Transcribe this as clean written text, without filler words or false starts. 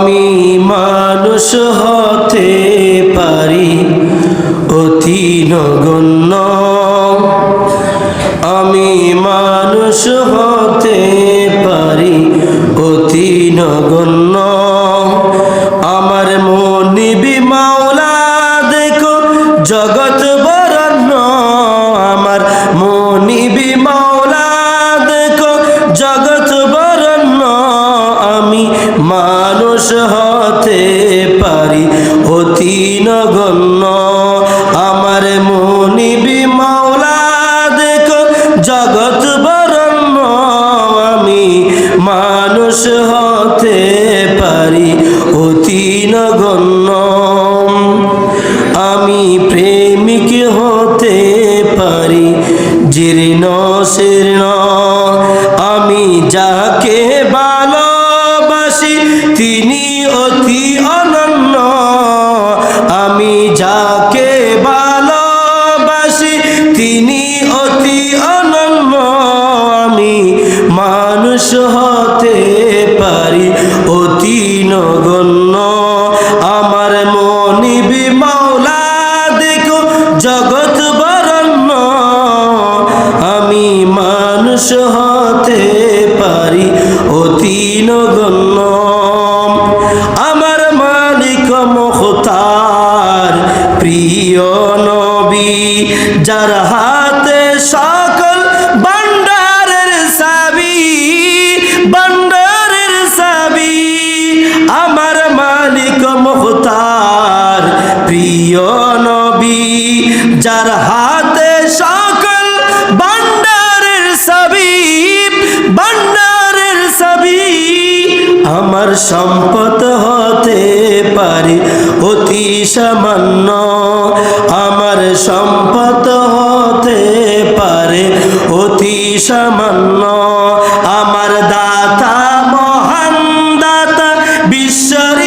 আমি মানুষ হতে পারি অতি নগণ্য, আমি মানুষ হতে পারি অতি নগণ্য। আমার মনিবি মাওলা দেখো জগৎ বরণ্য, আমার মনিবি মাওলা দেখো জগৎ বরণ্য। আমি মানুষ হতে পারি অতি নগণ্য, আমার মনিবি মাওলা দেখো জগৎ বরণ্য। আমি মানুষ হতে পারি অতি নগণ্য, আমি প্রেমিক হতে পারি জীর্ণ শীর্ণ। আমি যাকে ভালোবাসি তিনি অতি অনন্য, আমি যাকে ভালোবাসি তিনি অতি অনন্য। আমি মানুষ হতে পারি অতি নগণ্য, আমার মনিবি মাওলা দেখো জগৎ বরণ্য। আমি মানুষ হতে পারি অতি নগণ্য। আমার মালিক মুখতার প্রিয় নবী, যার হাতে সকল ভান্ডারের চাবি, ভান্ডারের চাবি। আমার মালিক মুখতার প্রিয় নবী, যার হাতে সকল ভান্ডারের চাবি, ভান্ডারের চাবি। আমার সম্পদ হতে পারি অতি সামান্য, আমার সম্পদ হতে পারে অতি সামান্য। আমার দাতা মহান দাতা বিশ্বের